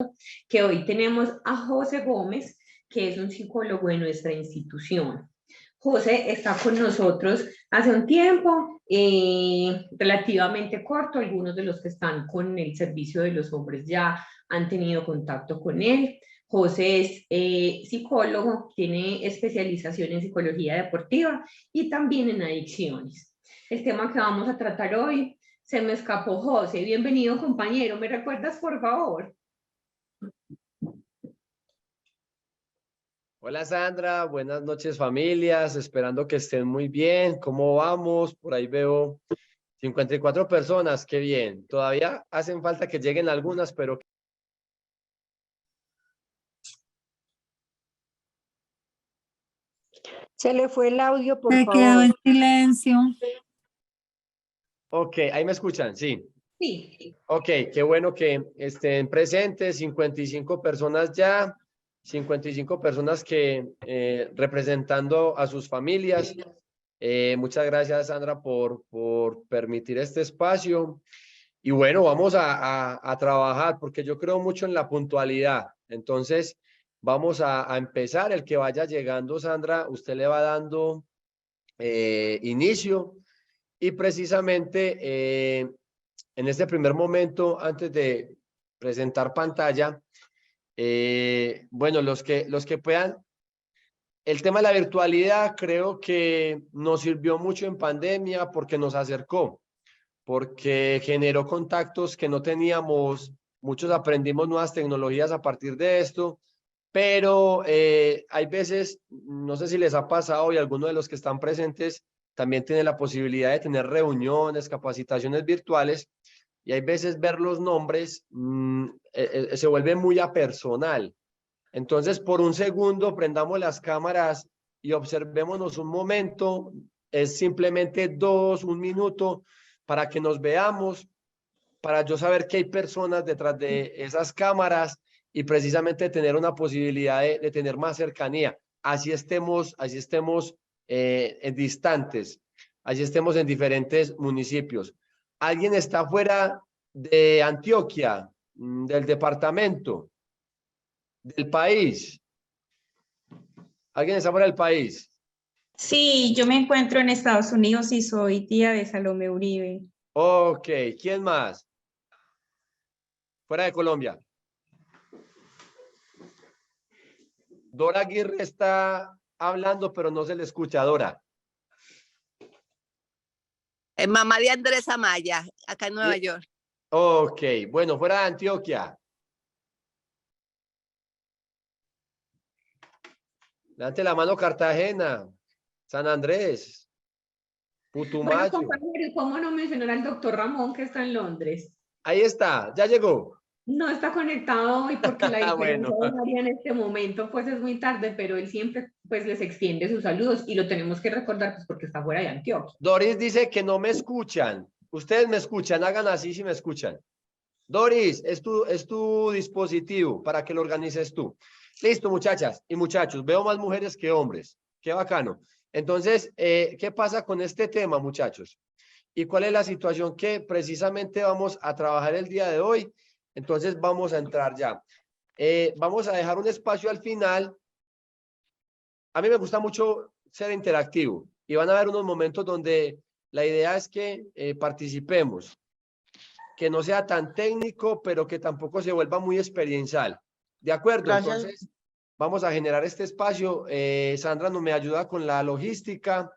mucho que hoy tenemos a José Gómez, que es un psicólogo de nuestra institución. José está con nosotros hace un tiempo, relativamente corto. Algunos de los que están con el servicio de los hombres ya han tenido contacto con él. José es psicólogo, tiene especialización en psicología deportiva y también en adicciones. El tema que vamos a tratar hoy, se me escapó, José. Bienvenido, compañero. ¿Me recuerdas, por favor? Hola Sandra, buenas noches familias, esperando que estén muy bien. ¿Cómo vamos? Por ahí veo 54 personas, qué bien. Todavía hacen falta que lleguen algunas, pero... Se le fue el audio, por Se favor. quedó en silencio. Ok, ahí me escuchan, sí. Sí. Ok, qué bueno que estén presentes, 55 personas ya, 55 personas que representando a sus familias. Muchas gracias Sandra por permitir este espacio. Y bueno, vamos a trabajar porque yo creo mucho en la puntualidad. Entonces, vamos a empezar. El que vaya llegando, Sandra, usted le va dando inicio. Y precisamente en este primer momento, antes de presentar pantalla, bueno, los que puedan, el tema de la virtualidad creo que nos sirvió mucho en pandemia porque nos acercó, porque generó contactos que no teníamos, muchos aprendimos nuevas tecnologías a partir de esto, pero hay veces, no sé si les ha pasado y algunos de los que están presentes también tienen la posibilidad de tener reuniones, capacitaciones virtuales, y hay veces ver los nombres se vuelve muy apersonal. Entonces, por un segundo, prendamos las cámaras y observémonos un momento, es simplemente un minuto, para que nos veamos, para yo saber que hay personas detrás de esas cámaras y precisamente tener una posibilidad de tener más cercanía. Así estemos distantes, así estemos en diferentes municipios. ¿Alguien está fuera de Antioquia, del departamento, del país? ¿Alguien está fuera del país? Sí, yo me encuentro en Estados Unidos y soy tía de Salomé Uribe. Ok, ¿quién más? Fuera de Colombia. Dora Aguirre está hablando, pero no se le escucha, Dora. Mamá de Andrés Amaya, acá en Nueva York. Ok, bueno, fuera de Antioquia. Levante la mano Cartagena, San Andrés, Bueno, Putumayo. compañero, ¿cómo no mencionar al doctor Ramón, que está en Londres? Ahí está, ya llegó. No está conectado hoy porque la diferencia Bueno. horaria en este momento pues es muy tarde, pero él siempre pues les extiende sus saludos y lo tenemos que recordar pues porque está fuera de Antioquia. Doris dice que no me escuchan. Ustedes me escuchan, hagan así si me escuchan. Doris, es tu dispositivo para que lo organices tú. Listo, muchachas y muchachos. Veo más mujeres que hombres. Qué bacano. Entonces, ¿qué pasa con este tema, muchachos? ¿Y cuál es la situación que precisamente vamos a trabajar el día de hoy? Entonces, vamos a entrar ya. Vamos a dejar un espacio al final. A mí me gusta mucho ser interactivo y van a haber unos momentos donde la idea es que participemos, que no sea tan técnico, pero que tampoco se vuelva muy experiencial. ¿De acuerdo? Gracias. Entonces, vamos a generar este espacio. Sandra nos me ayuda con la logística.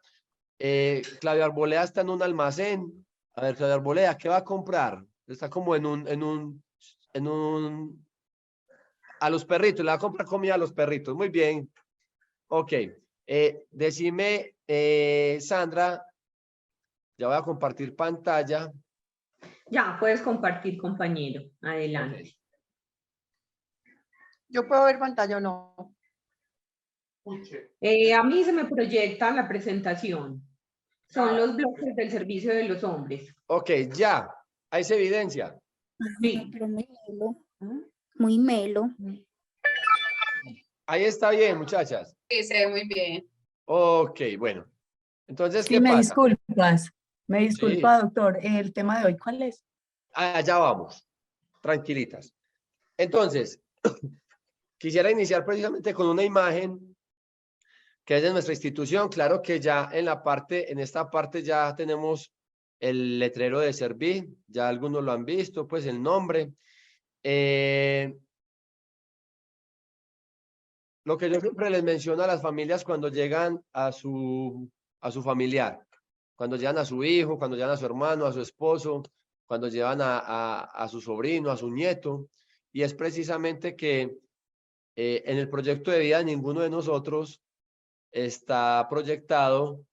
Claudia Arboleda está en un almacén. A ver, Claudia Arboleda, ¿qué va a comprar? Está como a los perritos, le va a comprar comida a los perritos. Muy bien. Ok. Decime, Sandra, ya voy a compartir pantalla. Ya, puedes compartir, compañero. Adelante. Okay. ¿Yo puedo ver pantalla o no? A mí se me proyecta la presentación. Son los bloques del servicio de los hombres. Ok, ya. Ahí se evidencia. Sí. Pero muy melo. Muy melo. Ahí está bien, muchachas. Sí, se ve muy bien. Ok, bueno. Entonces, Sí, ¿qué me pasa? disculpas. Me disculpa, Sí. doctor. El tema de hoy, ¿cuál es? Allá vamos. Tranquilitas. Entonces, quisiera iniciar precisamente con una imagen que es de nuestra institución. Claro que ya en esta parte ya tenemos el letrero de Serví, ya algunos lo han visto, pues el nombre. Lo que yo siempre les menciono a las familias cuando llegan a su familiar, cuando llegan a su hijo, cuando llegan a su hermano, a su esposo, cuando llevan a su sobrino, a su nieto, y es precisamente que en el proyecto de vida ninguno de nosotros está proyectado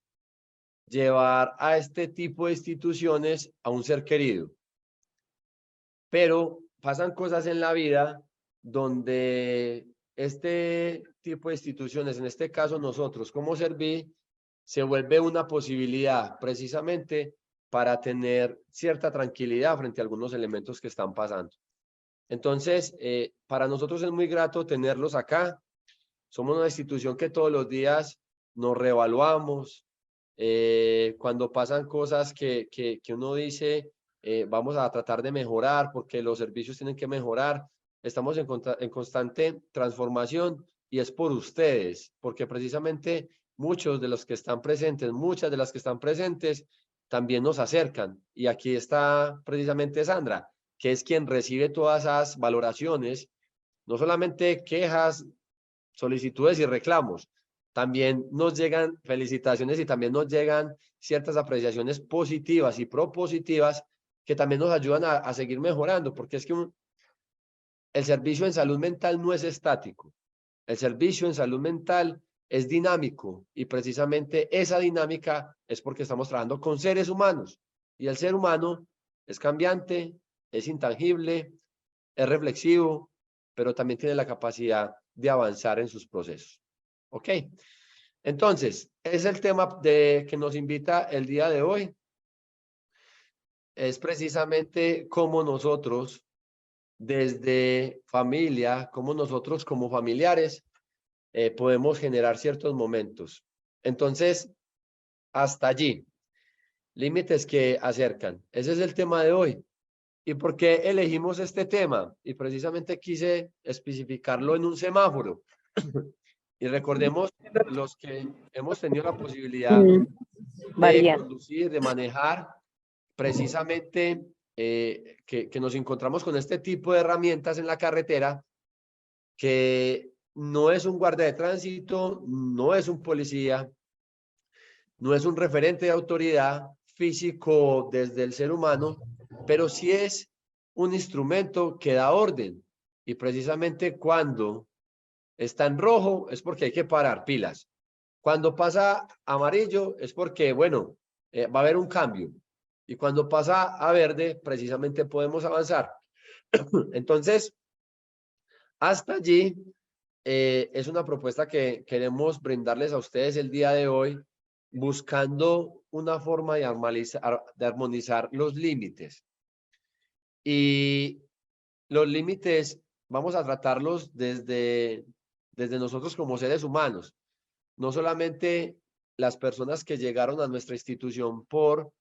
llevar a este tipo de instituciones a un ser querido. Pero pasan cosas en la vida donde este tipo de instituciones, en este caso nosotros como Serví, se vuelve una posibilidad precisamente para tener cierta tranquilidad frente a algunos elementos que están pasando. Entonces, para nosotros es muy grato tenerlos acá. Somos una institución que todos los días nos reevaluamos. Cuando pasan cosas que uno dice, vamos a tratar de mejorar porque los servicios tienen que mejorar. Estamos en constante transformación y es por ustedes, porque precisamente muchos de los que están presentes, muchas de las que están presentes, también nos acercan. Y aquí está precisamente Sandra, que es quien recibe todas esas valoraciones, no solamente quejas, solicitudes y reclamos. También nos llegan felicitaciones y también nos llegan ciertas apreciaciones positivas y propositivas que también nos ayudan a seguir mejorando, porque es que el servicio en salud mental no es estático. El servicio en salud mental es dinámico y precisamente esa dinámica es porque estamos trabajando con seres humanos y el ser humano es cambiante, es intangible, es reflexivo, pero también tiene la capacidad de avanzar en sus procesos. ¿Ok? Entonces, es el tema que nos invita el día de hoy. Es precisamente cómo nosotros, desde familia, cómo nosotros como familiares, podemos generar ciertos momentos. Entonces, hasta allí, límites que acercan. Ese es el tema de hoy. ¿Y por qué elegimos este tema? Y precisamente quise especificarlo en un semáforo. Y recordemos los que hemos tenido la posibilidad de conducir, de manejar, precisamente que nos encontramos con este tipo de herramientas en la carretera, que no es un guardia de tránsito, no es un policía, no es un referente de autoridad físico desde el ser humano, pero sí es un instrumento que da orden. Y precisamente cuando está en rojo es porque hay que parar pilas. Cuando pasa amarillo es porque, bueno, va a haber un cambio. Y cuando pasa a verde, precisamente podemos avanzar. Entonces, hasta allí es una propuesta que queremos brindarles a ustedes el día de hoy, buscando una forma de armonizar los límites. Y los límites vamos a tratarlos desde nosotros como seres humanos. No solamente las personas que llegaron a nuestra institución por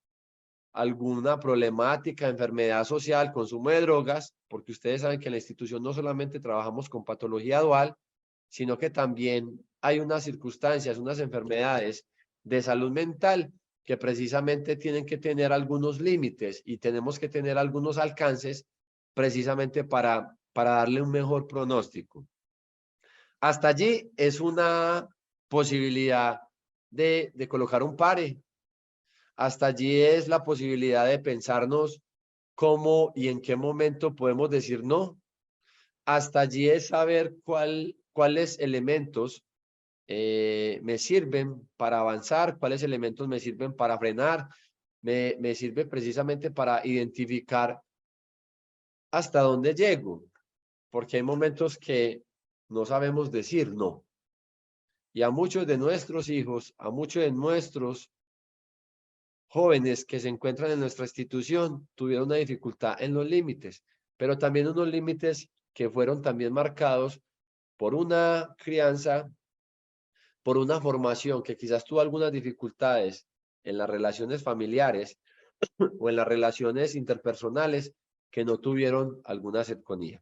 alguna problemática, enfermedad social, consumo de drogas, porque ustedes saben que en la institución no solamente trabajamos con patología dual, sino que también hay unas circunstancias, unas enfermedades de salud mental que precisamente tienen que tener algunos límites y tenemos que tener algunos alcances precisamente para darle un mejor pronóstico. Hasta allí es una posibilidad de colocar un pare. Hasta allí es la posibilidad de pensarnos cómo y en qué momento podemos decir no. Hasta allí es saber cuáles elementos me sirven para avanzar, cuáles elementos me sirven para frenar, me sirve precisamente para identificar hasta dónde llego, porque hay momentos que no sabemos decir no. Y a muchos de nuestros hijos, a muchos de nuestros jóvenes que se encuentran en nuestra institución tuvieron una dificultad en los límites, pero también unos límites que fueron también marcados por una crianza, por una formación que quizás tuvo algunas dificultades en las relaciones familiares o en las relaciones interpersonales que no tuvieron alguna cercanía.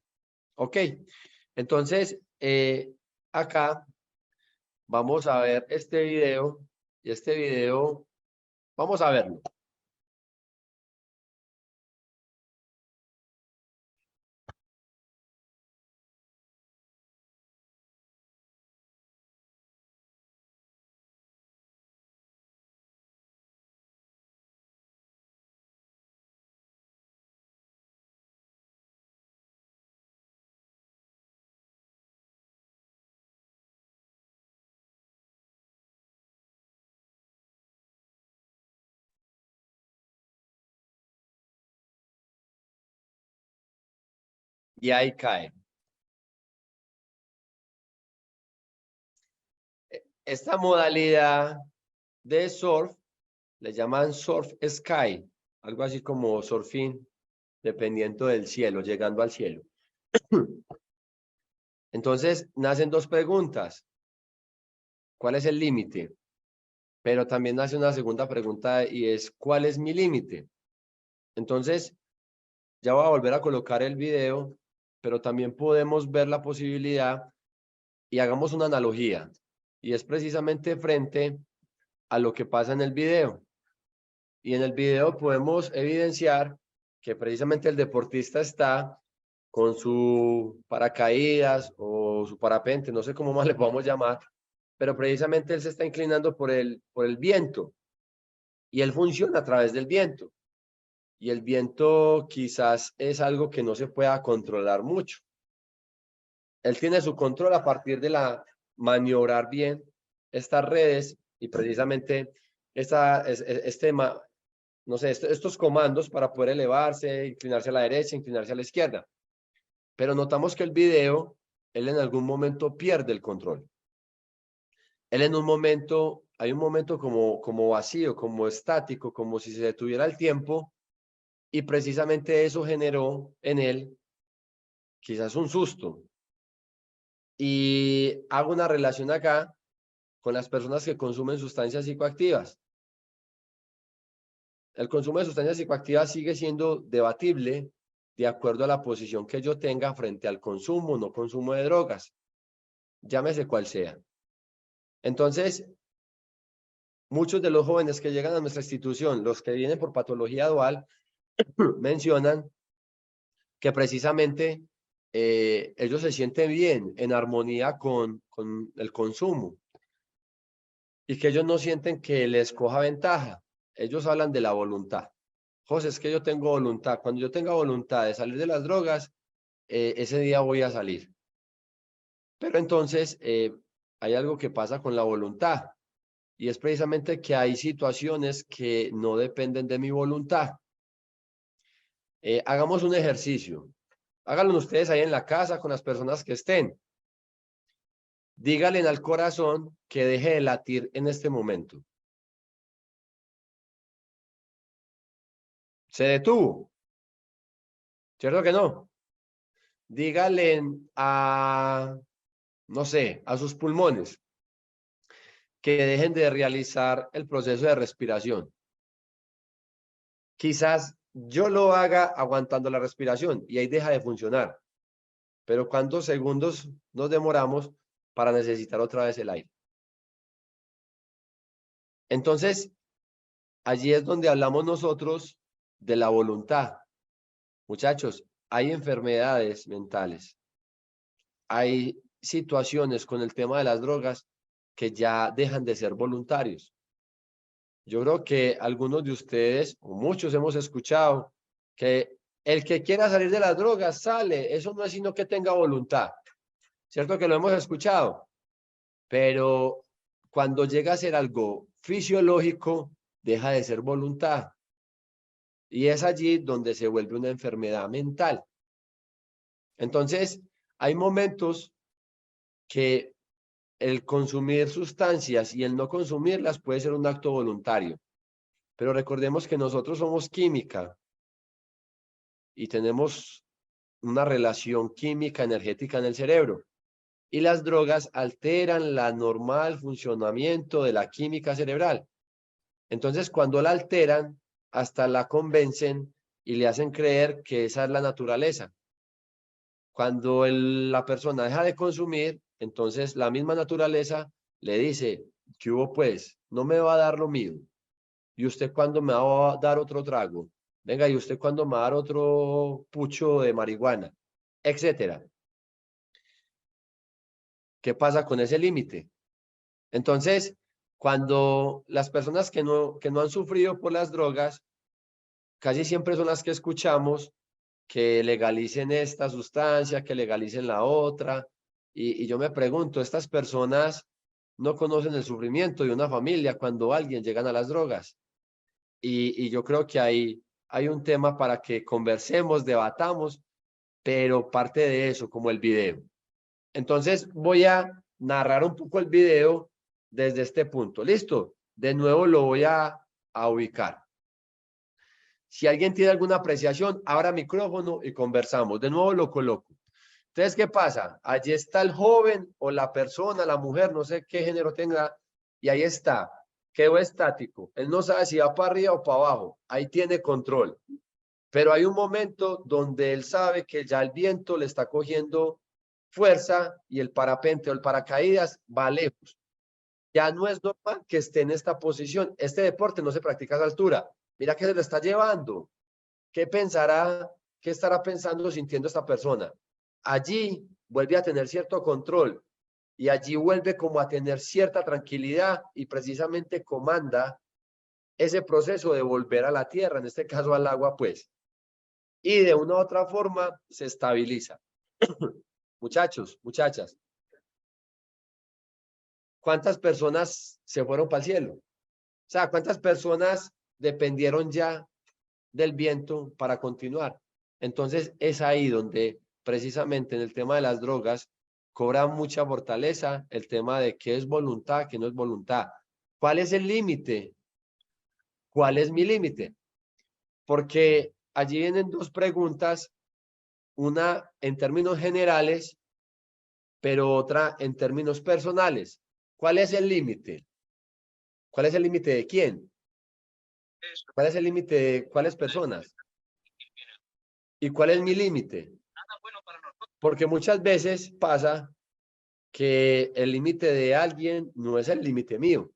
Ok, entonces acá vamos a ver este video y este video, vamos a verlo. Y ahí cae. Esta modalidad de surf le llaman surf sky, algo así como surfing, dependiendo del cielo, llegando al cielo. Entonces, nacen dos preguntas. ¿Cuál es el límite? Pero también nace una segunda pregunta y es, ¿cuál es mi límite? Entonces, ya voy a volver a colocar el video, pero también podemos ver la posibilidad y hagamos una analogía. Y es precisamente frente a lo que pasa en el video. Y en el video podemos evidenciar que precisamente el deportista está con su paracaídas o su parapente, no sé cómo más le podemos llamar, pero precisamente él se está inclinando por el viento y él funciona a través del viento. Y el viento quizás es algo que no se pueda controlar mucho. Él tiene su control a partir de maniobrar bien estas redes y precisamente no sé, estos comandos para poder elevarse, inclinarse a la derecha, inclinarse a la izquierda. Pero notamos que el video, él en algún momento pierde el control. Él en un momento, hay un momento como vacío, como estático, como si se detuviera el tiempo, y precisamente eso generó en él quizás un susto. Y hago una relación acá con las personas que consumen sustancias psicoactivas. El consumo de sustancias psicoactivas sigue siendo debatible de acuerdo a la posición que yo tenga frente al consumo o no consumo de drogas, llámese cual sea. Entonces, muchos de los jóvenes que llegan a nuestra institución, los que vienen por patología dual, mencionan que precisamente ellos se sienten bien, en armonía con el consumo y que ellos no sienten que les coja ventaja. Ellos hablan de la voluntad. José, es que yo tengo voluntad. Cuando yo tenga voluntad de salir de las drogas, ese día voy a salir. Pero entonces hay algo que pasa con la voluntad y es precisamente que hay situaciones que no dependen de mi voluntad. Hagamos un ejercicio. Háganlo ustedes ahí en la casa con las personas que estén. Díganle al corazón que deje de latir en este momento. Se detuvo. ¿Cierto que no? Díganle no sé, a sus pulmones que dejen de realizar el proceso de respiración. Quizás yo lo haga aguantando la respiración y ahí deja de funcionar. Pero ¿cuántos segundos nos demoramos para necesitar otra vez el aire? Entonces, allí es donde hablamos nosotros de la voluntad. Muchachos, hay enfermedades mentales. Hay situaciones con el tema de las drogas que ya dejan de ser voluntarios. Yo creo que algunos de ustedes, o muchos hemos escuchado, que el que quiera salir de las drogas sale. Eso no es sino que tenga voluntad. ¿Cierto que lo hemos escuchado? Pero cuando llega a ser algo fisiológico, deja de ser voluntad. Y es allí donde se vuelve una enfermedad mental. Entonces, hay momentos que el consumir sustancias y el no consumirlas puede ser un acto voluntario. Pero recordemos que nosotros somos química y tenemos una relación química energética en el cerebro. Y las drogas alteran el normal funcionamiento de la química cerebral. Entonces, cuando la alteran, hasta la convencen y le hacen creer que esa es la naturaleza. Cuando la persona deja de consumir, entonces la misma naturaleza le dice, ¿qué hubo pues? No me va a dar lo mío. ¿Y usted cuándo me va a dar otro trago? Venga, ¿y usted cuándo me va a dar otro pucho de marihuana? Etcétera. ¿Qué pasa con ese límite? Entonces, cuando las personas que no han sufrido por las drogas, casi siempre son las que escuchamos que legalicen esta sustancia, que legalicen la otra. Y yo me pregunto, estas personas no conocen el sufrimiento de una familia cuando alguien llegan a las drogas. Y yo creo que hay un tema para que conversemos, debatamos, pero parte de eso, como el video. Entonces voy a narrar un poco el video desde este punto. ¿Listo? De nuevo lo voy a ubicar. Si alguien tiene alguna apreciación, abra micrófono y conversamos. De nuevo lo coloco. Entonces, ¿qué pasa? Allí está el joven o la persona, la mujer, no sé qué género tenga, y ahí está. Quedó estático. Él no sabe si va para arriba o para abajo. Ahí tiene control. Pero hay un momento donde él sabe que ya el viento le está cogiendo fuerza y el parapente o el paracaídas va lejos. Ya no es normal que esté en esta posición. Este deporte no se practica a esa altura. Mira que se lo está llevando. ¿Qué pensará? ¿Qué estará pensando, sintiendo esta persona? Allí vuelve a tener cierto control y allí vuelve como a tener cierta tranquilidad y precisamente comanda ese proceso de volver a la tierra, en este caso al agua, pues. Y de una u otra forma se estabiliza. Muchachos, muchachas, ¿cuántas personas se fueron para el cielo? O sea, ¿cuántas personas dependieron ya del viento para continuar? Entonces es ahí donde precisamente en el tema de las drogas cobra mucha fortaleza el tema de qué es voluntad, qué no es voluntad. ¿Cuál es el límite? ¿Cuál es mi límite? Porque allí vienen dos preguntas, una en términos generales, pero otra en términos personales. ¿Cuál es el límite? ¿Cuál es el límite de quién? ¿Cuál es el límite de cuáles personas? ¿Y cuál es mi límite? Porque muchas veces pasa que el límite de alguien no es el límite mío.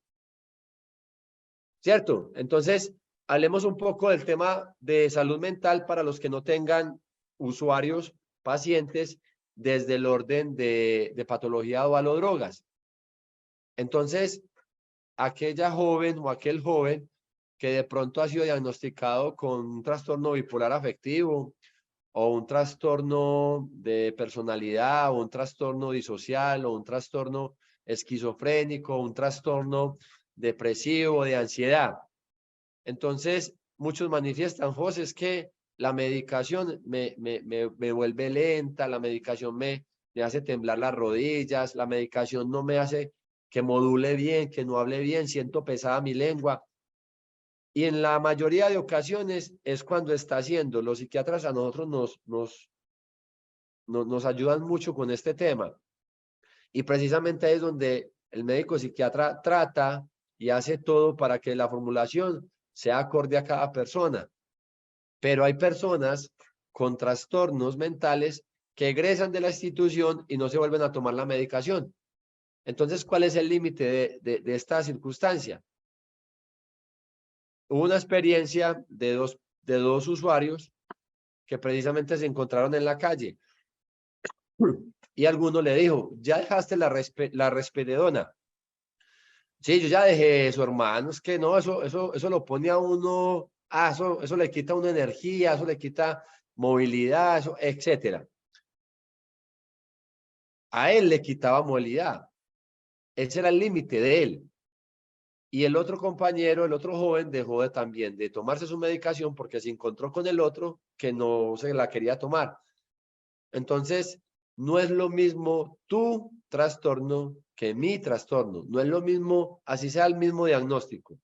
¿Cierto? Entonces, hablemos un poco del tema de salud mental para los que no tengan usuarios, pacientes, desde el orden de patología o drogas. Entonces, aquella joven o aquel joven que de pronto ha sido diagnosticado con un trastorno bipolar afectivo o un trastorno de personalidad o un trastorno disocial o un trastorno esquizofrénico o un trastorno depresivo, de ansiedad. Entonces, muchos manifiestan, José, es que la medicación me vuelve lenta, la medicación me hace temblar las rodillas, la medicación no me hace que module bien, que no hable bien, siento pesada mi lengua. Y en la mayoría de ocasiones es cuando está haciendo. Los psiquiatras a nosotros nos ayudan mucho con este tema. Y precisamente es donde el médico psiquiatra trata y hace todo para que la formulación sea acorde a cada persona. Pero hay personas con trastornos mentales que egresan de la institución y no se vuelven a tomar la medicación. Entonces, ¿cuál es el límite de esta circunstancia? Hubo una experiencia de dos usuarios que precisamente se encontraron en la calle y alguno le dijo, ¿ya dejaste la risperidona? Sí, yo ya dejé eso, hermano, es que no, eso lo pone a uno, eso le quita a uno energía, eso le quita movilidad, eso, etcétera. A él le quitaba movilidad. Ese era el límite de él. Y el otro compañero, el otro joven, dejó también de tomarse su medicación porque se encontró con el otro que no se la quería tomar. Entonces, no es lo mismo tu trastorno que mi trastorno. No es lo mismo, así sea el mismo diagnóstico,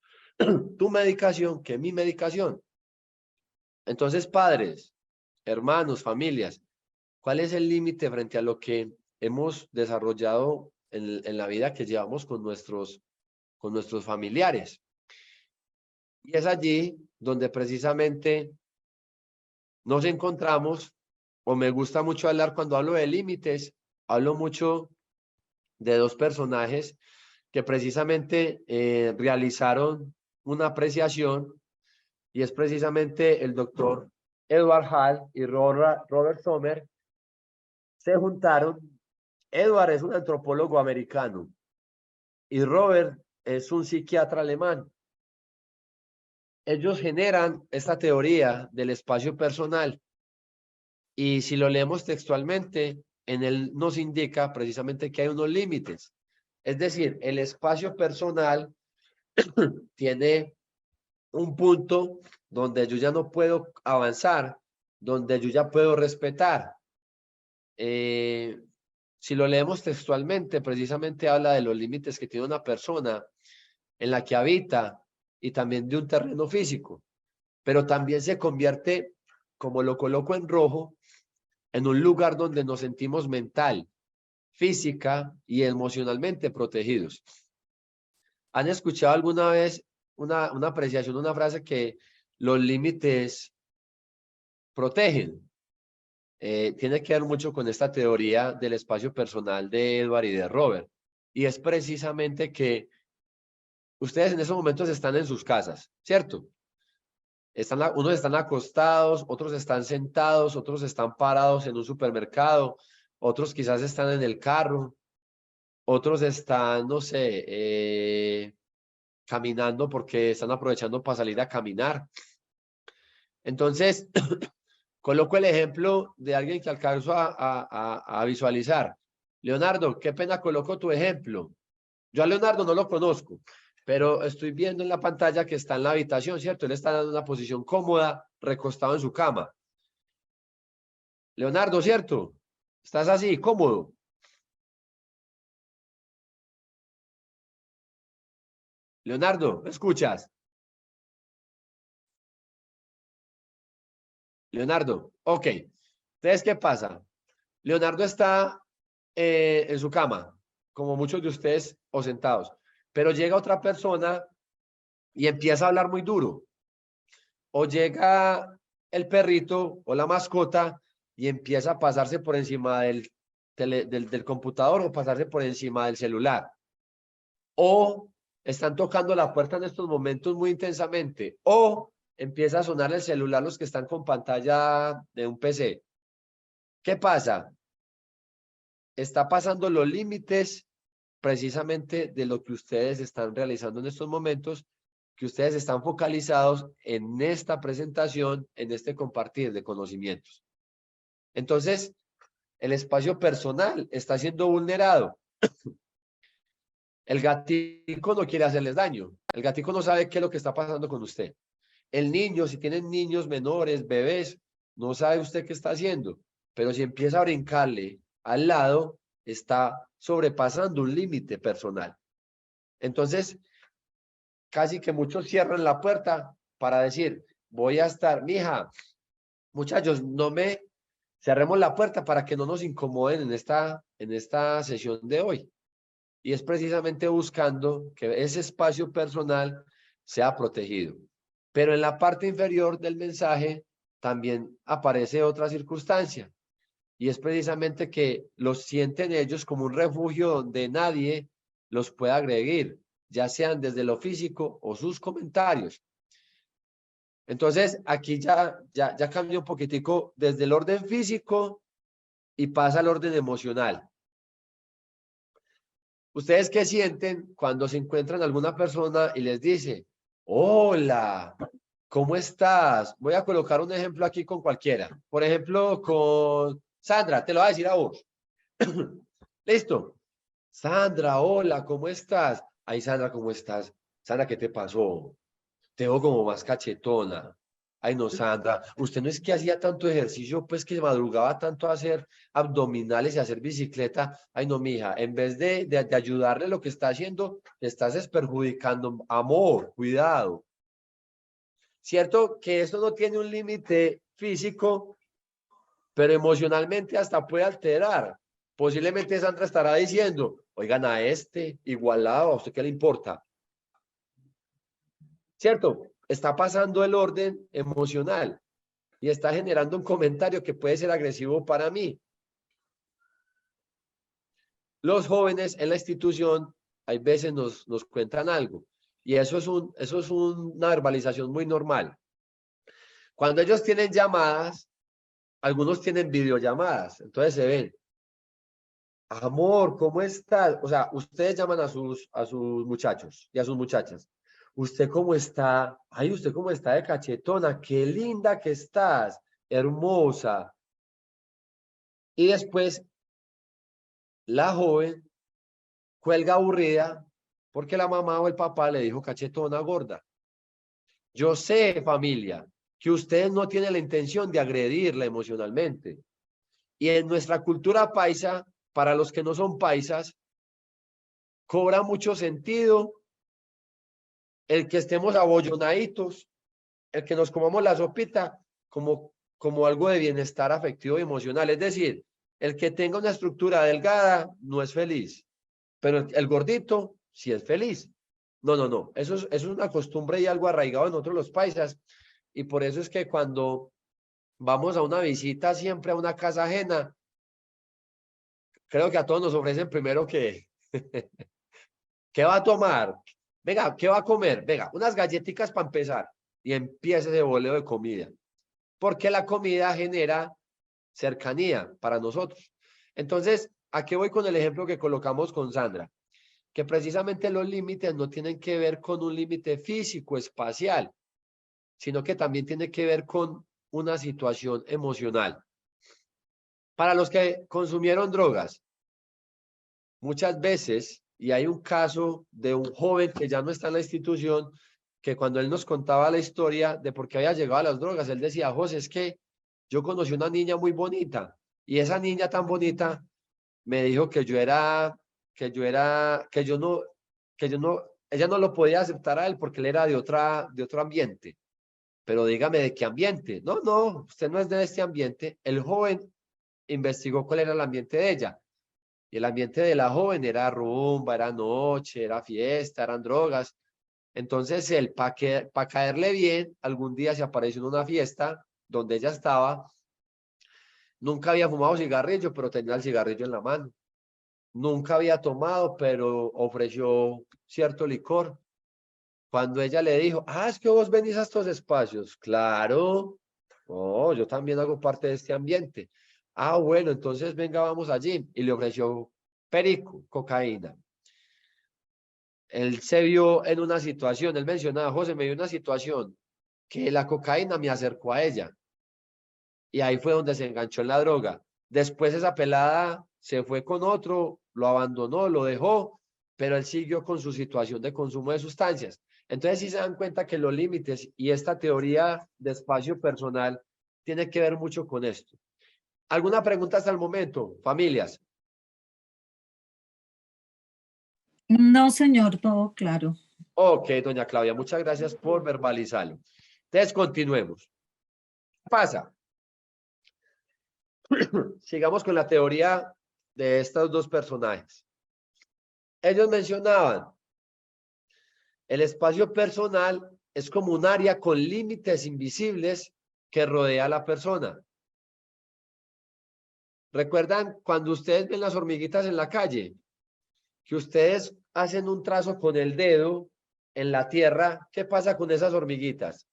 tu medicación que mi medicación. Entonces, padres, hermanos, familias, ¿cuál es el límite frente a lo que hemos desarrollado en la vida que llevamos con nuestros familiares? Y es allí donde precisamente nos encontramos o me gusta mucho hablar cuando hablo de límites, hablo mucho de dos personajes que precisamente realizaron una apreciación, y es precisamente el doctor Edward Hall y Robert Sommer. Se juntaron. Edward es un antropólogo americano y Robert es un psiquiatra alemán. Ellos generan esta teoría del espacio personal, y si lo leemos textualmente, en él nos indica precisamente que hay unos límites. Es decir, el espacio personal tiene un punto donde yo ya no puedo avanzar, donde yo ya puedo respetar. Si lo leemos textualmente, precisamente habla de los límites que tiene una persona en la que habita y también de un terreno físico, pero también se convierte, como lo coloco en rojo, en un lugar donde nos sentimos mental, física y emocionalmente protegidos. ¿Han escuchado alguna vez una apreciación, una frase que los límites protegen? Tiene que ver mucho con esta teoría del espacio personal de Edward y de Robert. Y es precisamente que ustedes en esos momentos están en sus casas, ¿cierto? Unos están acostados, otros están sentados, otros están parados en un supermercado, otros quizás están en el carro, otros están, no sé, caminando porque están aprovechando para salir a caminar. Entonces, coloco el ejemplo de alguien que alcanzo a visualizar. Leonardo, qué pena coloco tu ejemplo. Yo a Leonardo no lo conozco, pero estoy viendo en la pantalla que está en la habitación, ¿cierto? Él está en una posición cómoda, recostado en su cama. Leonardo, ¿cierto? Estás así, cómodo. Leonardo, ¿me escuchas? Leonardo, ok. Entonces, ¿qué pasa? Leonardo está en su cama, como muchos de ustedes, o sentados, pero llega otra persona y empieza a hablar muy duro. O llega el perrito o la mascota y empieza a pasarse por encima del computador, o pasarse por encima del celular. O están tocando la puerta en estos momentos muy intensamente, o empieza a sonar el celular los que están con pantalla de un PC. ¿Qué pasa? Está pasando los límites precisamente de lo que ustedes están realizando en estos momentos, que ustedes están focalizados en esta presentación, en este compartir de conocimientos. Entonces, el espacio personal está siendo vulnerado. El gatico no quiere hacerles daño. El gatico no sabe qué es lo que está pasando con usted. El niño, si tienen niños menores, bebés, no sabe usted qué está haciendo. Pero si empieza a brincarle al lado, está sobrepasando un límite personal. Entonces, casi que muchos cierran la puerta para decir, voy a estar, mija, muchachos, cerremos la puerta para que no nos incomoden en esta sesión de hoy. Y es precisamente buscando que ese espacio personal sea protegido. Pero en la parte inferior del mensaje también aparece otra circunstancia, y es precisamente que los sienten ellos como un refugio donde nadie los pueda agredir, ya sean desde lo físico o sus comentarios. Entonces, aquí ya cambia un poquitico desde el orden físico y pasa al orden emocional. ¿Ustedes qué sienten cuando se encuentran alguna persona y les dice, hola, ¿cómo estás? Voy a colocar un ejemplo aquí con cualquiera. Por ejemplo, con Sandra, te lo voy a decir a vos. ¿Listo? Sandra, hola, ¿cómo estás? Ay, Sandra, ¿cómo estás? Sandra, ¿qué te pasó? Te veo como más cachetona. Ay, no, Sandra, usted no es que hacía tanto ejercicio, pues que madrugaba tanto a hacer abdominales y a hacer bicicleta. Ay, no, mija, en vez de ayudarle lo que está haciendo, te estás perjudicando. Amor, cuidado. Cierto que esto no tiene un límite físico, pero emocionalmente hasta puede alterar. Posiblemente Sandra estará diciendo, oigan, a este igualado, ¿a usted qué le importa? ¿Cierto? Está pasando el orden emocional. y está generando un comentario que puede ser agresivo para mí. Los jóvenes en la institución hay veces nos cuentan algo y eso es una verbalización muy normal. Cuando ellos tienen llamadas, algunos tienen videollamadas, entonces se ven. Amor, ¿cómo estás? O sea, ustedes llaman a sus muchachos y a sus muchachas. ¿Usted cómo está? Ay, ¿usted cómo está de cachetona? Qué linda que estás, hermosa. Y después la joven cuelga aburrida porque la mamá o el papá le dijo cachetona gorda. Yo sé, familia, que ustedes no tienen la intención de agredirla emocionalmente. Y en nuestra cultura paisa, para los que no son paisas, cobra mucho sentido el que estemos abollonaditos, el que nos comamos la sopita como algo de bienestar afectivo y emocional. Es decir, el que tenga una estructura delgada no es feliz, pero el gordito sí es feliz. No. Eso es una costumbre y algo arraigado en nosotros los paisas. Y por eso es que cuando vamos a una visita siempre a una casa ajena, creo que a todos nos ofrecen primero que, ¿qué va a tomar? Venga, ¿qué va a comer? Venga, unas galletitas para empezar. Y empieza ese boleo de comida. Porque la comida genera cercanía para nosotros. Entonces, ¿a qué voy con el ejemplo que colocamos con Sandra? Que precisamente los límites no tienen que ver con un límite físico, espacial, sino que también tiene que ver con una situación emocional. Para los que consumieron drogas, muchas veces, y hay un caso de un joven que ya no está en la institución, que cuando él nos contaba la historia de por qué había llegado a las drogas, él decía, José, es que yo conocí una niña muy bonita, y esa niña tan bonita me dijo que ella no lo podía aceptar a él porque él era de otro ambiente. Pero dígame, ¿de qué ambiente? No, usted no es de este ambiente. El joven investigó cuál era el ambiente de ella. Y el ambiente de la joven era rumba, era noche, era fiesta, eran drogas. Entonces él, para caerle bien, algún día se apareció en una fiesta donde ella estaba. Nunca había fumado cigarrillo, pero tenía el cigarrillo en la mano. Nunca había tomado, pero ofreció cierto licor. Cuando ella le dijo, es que vos venís a estos espacios. Claro, yo también hago parte de este ambiente. Bueno, entonces venga, vamos allí. Y le ofreció perico, cocaína. Él se vio en una situación, él mencionaba, José, me dio una situación que la cocaína me acercó a ella. Y ahí fue donde se enganchó en la droga. Después esa pelada se fue con otro, lo abandonó, lo dejó, pero él siguió con su situación de consumo de sustancias. Entonces sí se dan cuenta que los límites y esta teoría de espacio personal tiene que ver mucho con esto. ¿Alguna pregunta hasta el momento, familias? No, señor, todo claro. Ok, doña Claudia, muchas gracias por verbalizarlo. Entonces continuemos. ¿Qué pasa? Sigamos con la teoría de estos dos personajes. Ellos mencionaban, el espacio personal es como un área con límites invisibles que rodea a la persona. ¿Recuerdan cuando ustedes ven las hormiguitas en la calle? Que ustedes hacen un trazo con el dedo en la tierra. ¿Qué pasa con esas hormiguitas?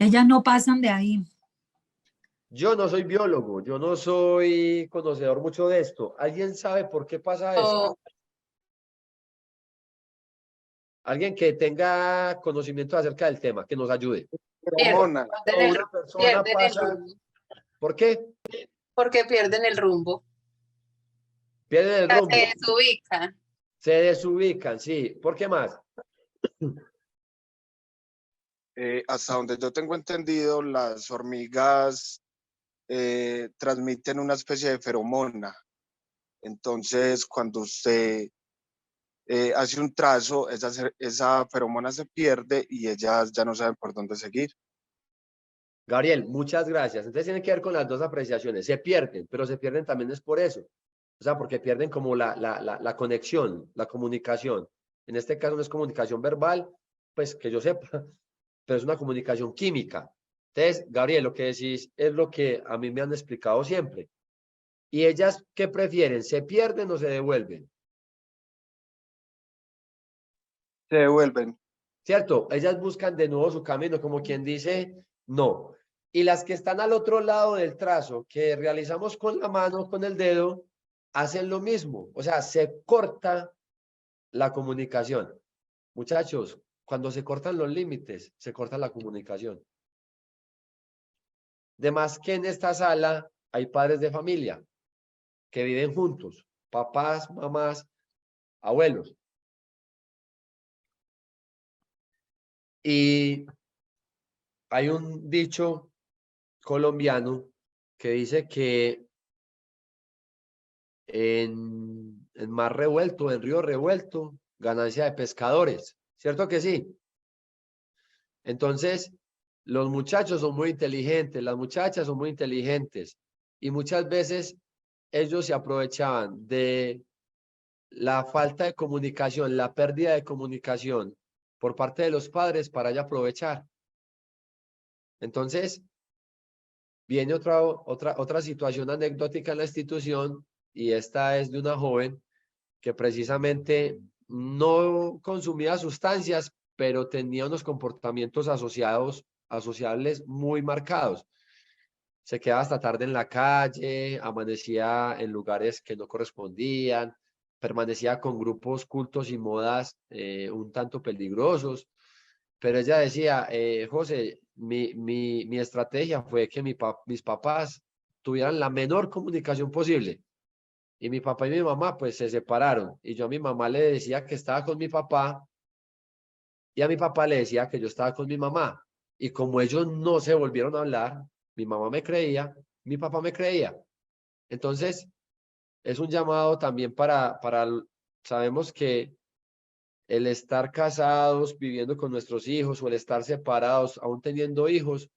Ellas no pasan de ahí. Yo no soy biólogo, yo no soy conocedor mucho de esto. ¿Alguien sabe por qué pasa eso? Alguien que tenga conocimiento acerca del tema, que nos ayude. Hormonas. Una persona pasa. ¿Por qué? Porque pierden el rumbo. Pierden el rumbo. Se desubican. Se desubican, sí. ¿Por qué más? Hasta donde yo tengo entendido, las hormigas transmiten una especie de feromona. Entonces, cuando usted hace un trazo, esa feromona se pierde y ellas ya no saben por dónde seguir. Gabriel, muchas gracias. Entonces tiene que ver con las dos apreciaciones. Se pierden, pero se pierden también es por eso. O sea, porque pierden como la conexión, la comunicación. En este caso no es comunicación verbal, pues que yo sepa, pero es una comunicación química. Entonces, Gabriel, lo que decís es lo que a mí me han explicado siempre. ¿Y ellas qué prefieren? ¿Se pierden o se devuelven? Se devuelven. ¿Cierto? Ellas buscan de nuevo su camino, como quien dice, no. Y las que están al otro lado del trazo, que realizamos con la mano, con el dedo, hacen lo mismo. O sea, se corta la comunicación. Muchachos, cuando se cortan los límites, se corta la comunicación. De más que en esta sala hay padres de familia que viven juntos, papás, mamás, abuelos. Y hay un dicho colombiano que dice que en mar revuelto, en río revuelto, ganancia de pescadores. ¿Cierto que sí? Entonces, los muchachos son muy inteligentes, las muchachas son muy inteligentes y muchas veces ellos se aprovechaban de la falta de comunicación, la pérdida de comunicación por parte de los padres para ya aprovechar. Entonces, viene otra situación anecdótica en la institución y esta es de una joven que precisamente no consumía sustancias, pero tenía unos comportamientos asociables muy marcados. Se quedaba hasta tarde en la calle, amanecía en lugares que no correspondían, permanecía con grupos cultos y modas un tanto peligrosos. Pero ella decía, José, mi estrategia fue que mis papás tuvieran la menor comunicación posible. Y mi papá y mi mamá pues se separaron. Y yo a mi mamá le decía que estaba con mi papá y a mi papá le decía que yo estaba con mi mamá. Y como ellos no se volvieron a hablar, mi mamá me creía, mi papá me creía. Entonces, es un llamado también sabemos que el estar casados, viviendo con nuestros hijos o el estar separados, aún teniendo hijos,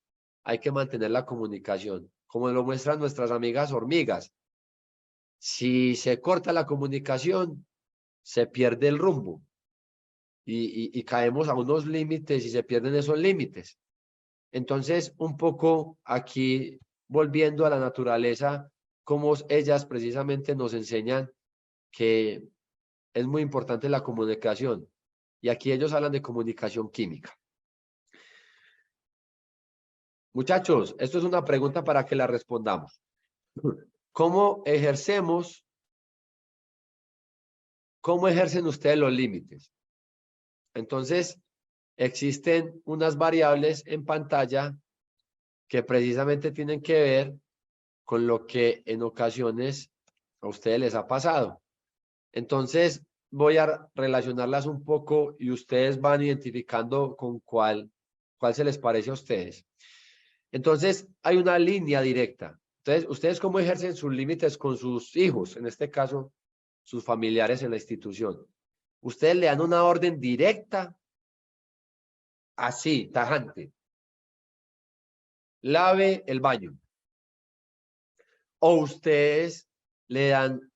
hay que mantener la comunicación, como lo muestran nuestras amigas hormigas. Si se corta la comunicación, se pierde el rumbo y caemos a unos límites y se pierden esos límites. Entonces, un poco aquí, volviendo a la naturaleza, como ellas precisamente nos enseñan que es muy importante la comunicación. Y aquí ellos hablan de comunicación química. Muchachos, esto es una pregunta para que la respondamos. ¿Cómo ejercen ustedes los límites? Entonces, existen unas variables en pantalla que precisamente tienen que ver con lo que en ocasiones a ustedes les ha pasado. Entonces, voy a relacionarlas un poco y ustedes van identificando con cuál se les parece a ustedes. Entonces, hay una línea directa. Entonces, ¿ustedes cómo ejercen sus límites con sus hijos? En este caso, sus familiares en la institución. Ustedes le dan una orden directa, así, tajante. Lave el baño. O ustedes le dan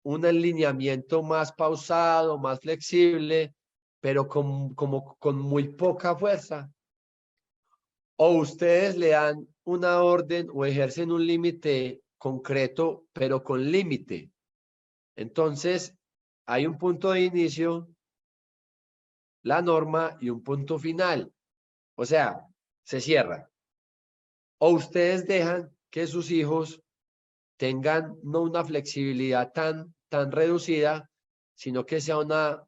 un alineamiento más pausado, más flexible, pero con muy poca fuerza. O ustedes le dan una orden o ejercen un límite concreto, pero con límite. Entonces, hay un punto de inicio, la norma y un punto final. O sea, se cierra. O ustedes dejan que sus hijos tengan no una flexibilidad tan reducida, sino que sea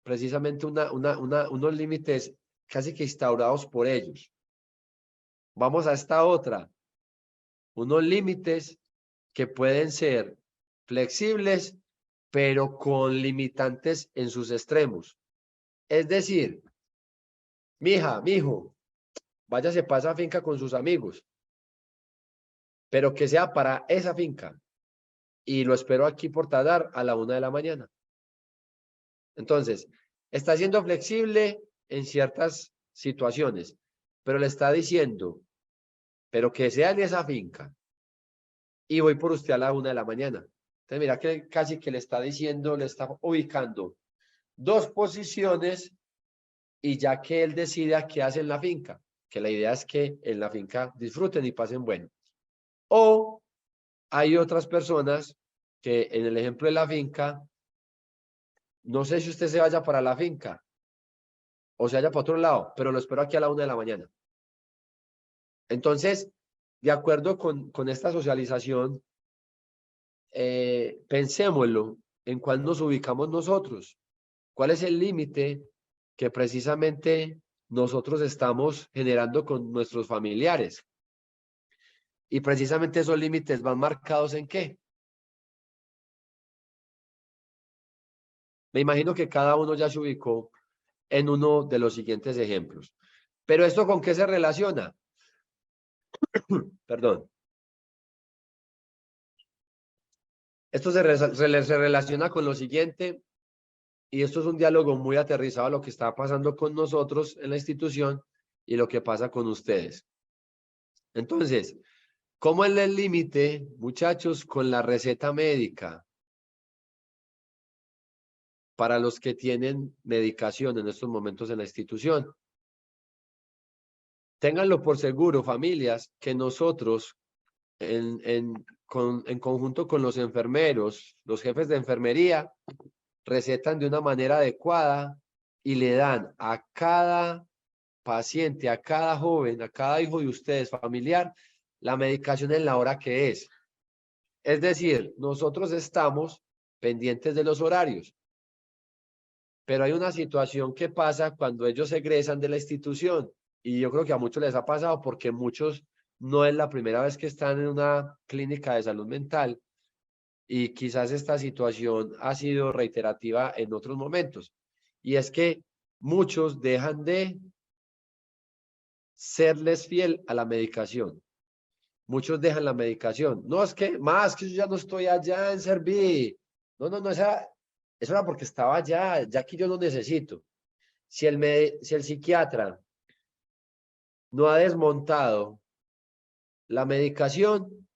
precisamente unos límites casi que instaurados por ellos. Vamos a esta otra. Unos límites que pueden ser flexibles, pero con limitantes en sus extremos. Es decir, mija, mijo, váyase para esa finca con sus amigos, pero que sea para esa finca. Y lo espero aquí por tardar a la 1 de la mañana. Entonces, está siendo flexible en ciertas situaciones, pero le está diciendo, pero que sea en esa finca. Y voy por usted a la 1 de la mañana. Entonces, mira que casi que le está diciendo, le está ubicando 2 posiciones y ya que él decida qué hace en la finca, que la idea es que en la finca disfruten y pasen bueno. O hay otras personas que en el ejemplo de la finca, no sé si usted se vaya para la finca o se vaya para otro lado, pero lo espero aquí a la 1 de la mañana. Entonces, de acuerdo con esta socialización, pensémoslo en cuál nos ubicamos nosotros. ¿Cuál es el límite que precisamente nosotros estamos generando con nuestros familiares? Y precisamente esos límites van marcados ¿en qué? Me imagino que cada uno ya se ubicó en uno de los siguientes ejemplos. Pero ¿esto con qué se relaciona? Perdón. Esto se relaciona con lo siguiente, y esto es un diálogo muy aterrizado a lo que está pasando con nosotros en la institución y lo que pasa con ustedes. Entonces, ¿cómo es el límite, muchachos, con la receta médica para los que tienen medicación en estos momentos en la institución? Ténganlo por seguro, familias, que nosotros en conjunto con los enfermeros, los jefes de enfermería, recetan de una manera adecuada y le dan a cada paciente, a cada joven, a cada hijo de ustedes familiar, la medicación en la hora que es. Es decir, nosotros estamos pendientes de los horarios, pero hay una situación que pasa cuando ellos egresan de la institución, y yo creo que a muchos les ha pasado porque muchos no es la primera vez que están en una clínica de salud mental, y quizás esta situación ha sido reiterativa en otros momentos, y es que muchos dejan de serles fiel a la medicación. Muchos dejan la medicación. No, es que más que yo ya no estoy allá en Serví. No, eso era porque estaba allá, ya que yo no necesito. Si el psiquiatra no ha desmontado la medicación,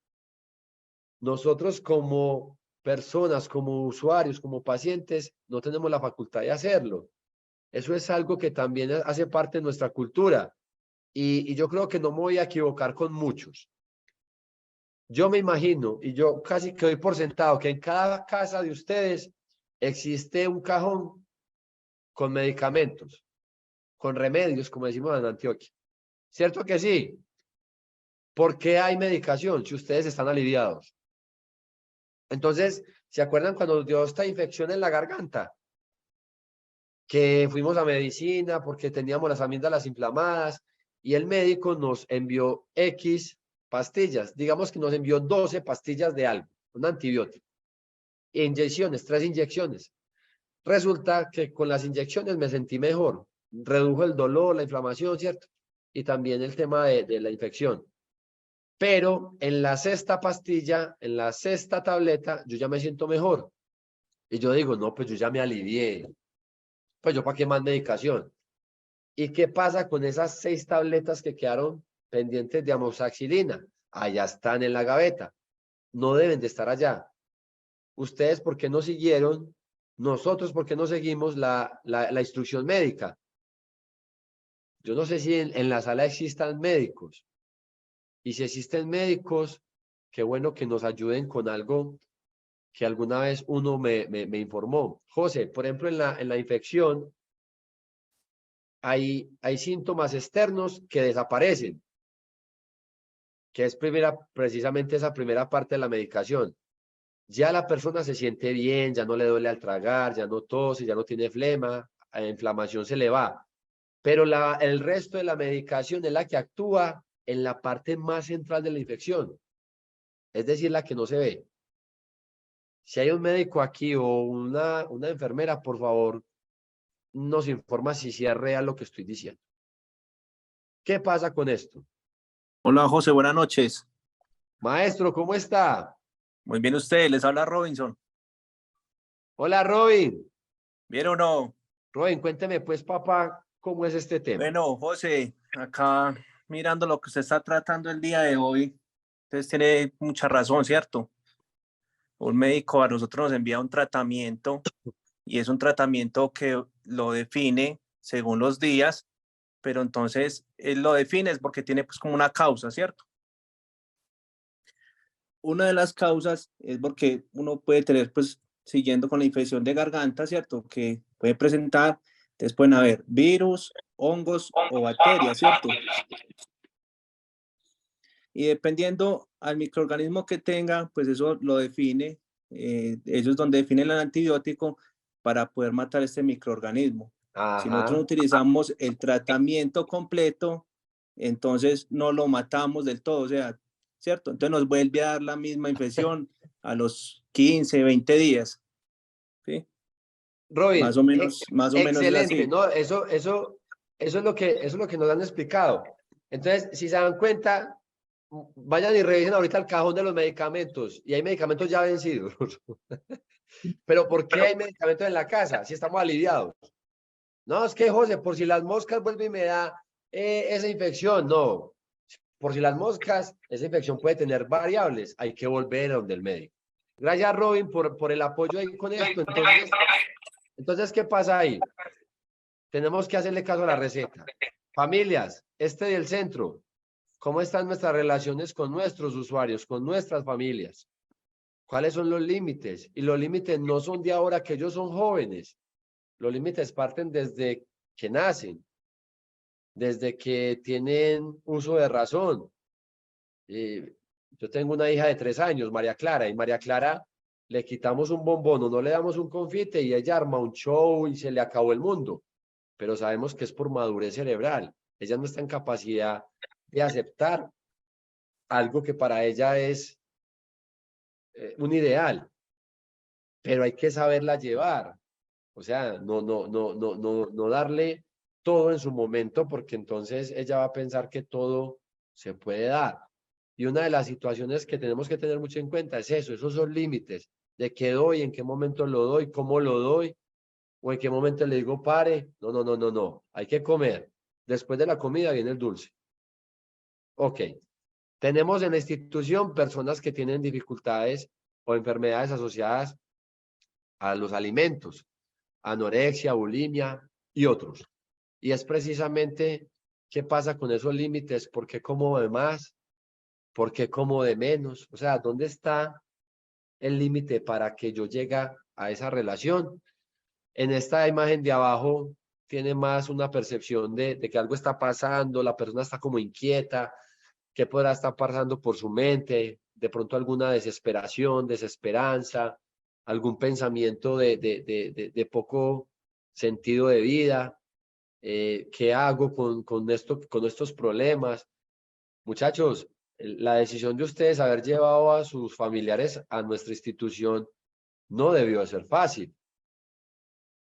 nosotros como personas, como usuarios, como pacientes, no tenemos la facultad de hacerlo. Eso es algo que también hace parte de nuestra cultura. Y yo creo que no me voy a equivocar con muchos. Yo me imagino, y yo casi que doy por sentado, que en cada casa de ustedes existe un cajón con medicamentos, con remedios, como decimos en Antioquia. ¿Cierto que sí? ¿Por qué hay medicación si ustedes están aliviados? Entonces, ¿se acuerdan cuando nos dio esta infección en la garganta? Que fuimos a medicina porque teníamos las amígdalas inflamadas y el médico nos envió X pastillas. Digamos que nos envió 12 pastillas de algo, un antibiótico. Inyecciones, 3 inyecciones. Resulta que con las inyecciones me sentí mejor. Redujo el dolor, la inflamación, ¿cierto? Y también el tema de la infección. Pero en la 6ª pastilla, en la 6ª tableta, yo ya me siento mejor. Y yo digo, no, pues yo ya me alivié. Pues yo, ¿para qué más medicación? ¿Y qué pasa con esas 6 tabletas que quedaron pendientes de amoxicilina? Allá están en la gaveta. No deben de estar allá. Ustedes, ¿por qué no siguieron? Nosotros, ¿por qué no seguimos la instrucción médica? Yo no sé si en la sala existan médicos. Y si existen médicos, qué bueno que nos ayuden con algo que alguna vez uno me informó. José, por ejemplo, en la infección, hay síntomas externos que desaparecen, que es precisamente esa primera parte de la medicación. Ya la persona se siente bien, ya no le duele al tragar, ya no tose, ya no tiene flema, la inflamación se le va. Pero el resto de la medicación es la que actúa en la parte más central de la infección, es decir, la que no se ve. Si hay un médico aquí o una enfermera, por favor, nos informa si es real lo que estoy diciendo. ¿Qué pasa con esto? Hola José, buenas noches. Maestro, ¿cómo está? Muy bien usted, les habla Robinson. Hola, Robin. ¿Bien o no? Robin, cuénteme pues, papá, ¿cómo es este tema? Bueno, José, acá mirando lo que usted está tratando el día de hoy, entonces tiene mucha razón, ¿cierto? Un médico a nosotros nos envía un tratamiento y es un tratamiento que lo define según los días, pero entonces él lo define es porque tiene pues como una causa, ¿cierto? Una de las causas es porque uno puede tener, pues, siguiendo con la infección de garganta, ¿cierto? Que puede presentar, entonces pueden haber virus, hongos o bacterias, ¿cierto? Y dependiendo al microorganismo que tenga, pues eso lo define, ellos donde definen el antibiótico para poder matar este microorganismo. Si nosotros no Ajá. utilizamos el tratamiento completo, entonces no lo matamos del todo, o sea, ¿cierto? Entonces nos vuelve a dar la misma infección a los 15, 20 días, ¿sí? Robin, Más o menos es excelente, así. ¿no? Eso es lo que nos han explicado. Entonces, si se dan cuenta, vayan y revisen ahorita el cajón de los medicamentos y hay medicamentos ya vencidos. Pero ¿por qué hay medicamentos en la casa si estamos aliviados? No, es que José, por si las moscas vuelve y me da esa infección. No, por si las moscas, esa infección puede tener variables. Hay que volver a donde el médico. Gracias, Robin, por el apoyo ahí con esto. Entonces, ¿qué pasa ahí? Tenemos que hacerle caso a la receta. Familias, del centro. ¿Cómo están nuestras relaciones con nuestros usuarios, con nuestras familias? ¿Cuáles son los límites? Y los límites no son de ahora que ellos son jóvenes. Los límites parten desde que nacen, desde que tienen uso de razón. Yo tengo una hija de 3 años, María Clara, y María Clara le quitamos un bombón o no le damos un confite y ella arma un show y se le acabó el mundo. Pero sabemos que es por madurez cerebral. Ella no está en capacidad de aceptar algo que para ella es un ideal, pero hay que saberla llevar. O sea, no darle todo en su momento, porque entonces ella va a pensar que todo se puede dar. Y una de las situaciones que tenemos que tener mucho en cuenta es eso, esos son límites, de qué doy, en qué momento lo doy, cómo lo doy, o en qué momento le digo pare. No, hay que comer. Después de la comida viene el dulce. Ok. Tenemos en la institución personas que tienen dificultades o enfermedades asociadas a los alimentos, anorexia, bulimia y otros. Y es precisamente qué pasa con esos límites, por qué como de más, por qué como de menos, o sea, ¿dónde está el límite para que yo llegue a esa relación? En esta imagen de abajo tiene más una percepción de que algo está pasando, la persona está como inquieta, qué podrá estar pasando por su mente, de pronto alguna desesperación, desesperanza, algún pensamiento de poco sentido de vida. ¿Qué hago con estos problemas? Muchachos, la decisión de ustedes haber llevado a sus familiares a nuestra institución no debió de ser fácil.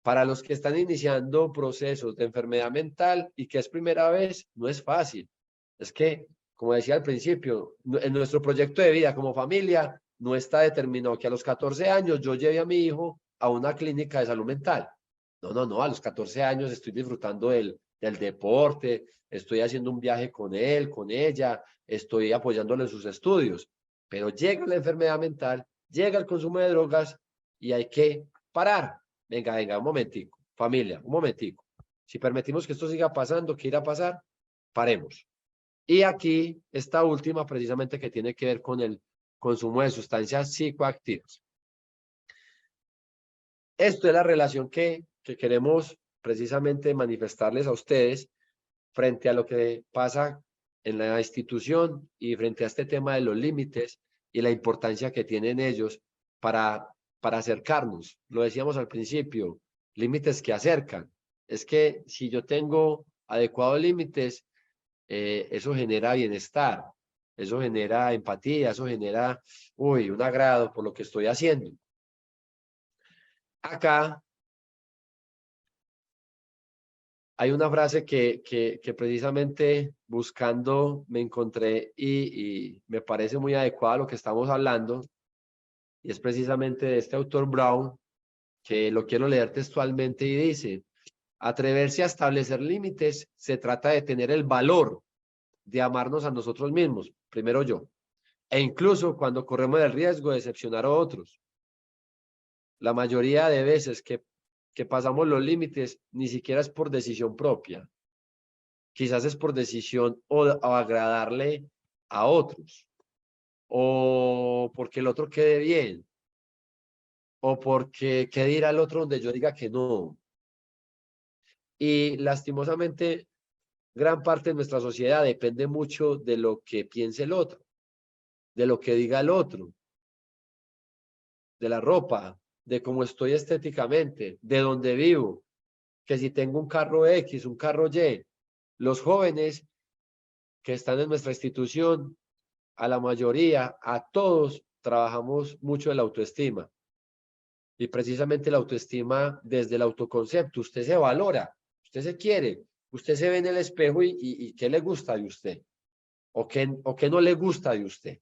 Para los que están iniciando procesos de enfermedad mental y que es primera vez, no es fácil. Es que, como decía al principio, en nuestro proyecto de vida como familia no está determinado que a los 14 años yo lleve a mi hijo a una clínica de salud mental. No, a los 14 años estoy disfrutando del deporte, estoy haciendo un viaje con él, con ella, estoy apoyándole en sus estudios. Pero llega la enfermedad mental, llega el consumo de drogas y hay que parar. Venga, un momentico, familia, un momentico. Si permitimos que esto siga pasando, ¿qué irá a pasar? Paremos. Y aquí, esta última, precisamente, que tiene que ver con el consumo de sustancias psicoactivas. Esto es la relación que queremos precisamente manifestarles a ustedes frente a lo que pasa en la institución y frente a este tema de los límites y la importancia que tienen ellos para acercarnos. Lo decíamos al principio, límites que acercan. Es que si yo tengo adecuados límites, eso genera bienestar, eso genera empatía, eso genera, un agrado por lo que estoy haciendo. Acá hay una frase que precisamente buscando me encontré y me parece muy adecuada a lo que estamos hablando, y es precisamente de este autor Brown, que lo quiero leer textualmente y dice: atreverse a establecer límites se trata de tener el valor de amarnos a nosotros mismos, primero yo, e incluso cuando corremos el riesgo de decepcionar a otros. La mayoría de veces que que pasamos los límites, ni siquiera es por decisión propia. Quizás es por decisión o agradarle a otros, o porque el otro quede bien, o porque quede ir al otro donde yo diga que no. Y lastimosamente, gran parte de nuestra sociedad depende mucho de lo que piense el otro, de lo que diga el otro, de la ropa, de cómo estoy estéticamente, de dónde vivo, que si tengo un carro X, un carro Y. Los jóvenes que están en nuestra institución, a la mayoría, a todos, trabajamos mucho en la autoestima. Y precisamente la autoestima desde el autoconcepto. Usted se valora, usted se quiere, usted se ve en el espejo y ¿qué le gusta de usted? ¿O qué no le gusta de usted?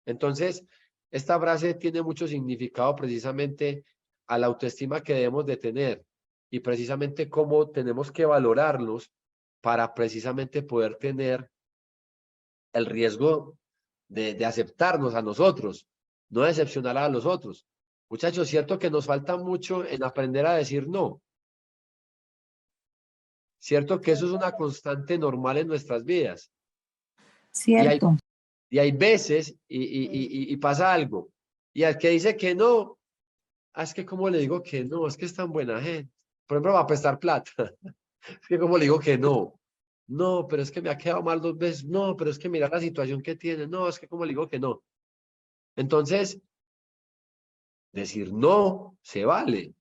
Entonces, esta frase tiene mucho significado precisamente a la autoestima que debemos de tener y precisamente cómo tenemos que valorarnos para precisamente poder tener el riesgo de aceptarnos a nosotros, no decepcionar a los otros. Muchachos, cierto que nos falta mucho en aprender a decir no. Cierto que eso es una constante normal en nuestras vidas. Cierto. Y hay veces, y pasa algo, y al que dice que no, es que como le digo que no, es que es tan buena gente. Por ejemplo, va a prestar plata. Es que como le digo que no. No, pero es que me ha quedado mal 2 veces. No, pero es que mira la situación que tiene. No, es que como le digo que no. Entonces, decir no se vale.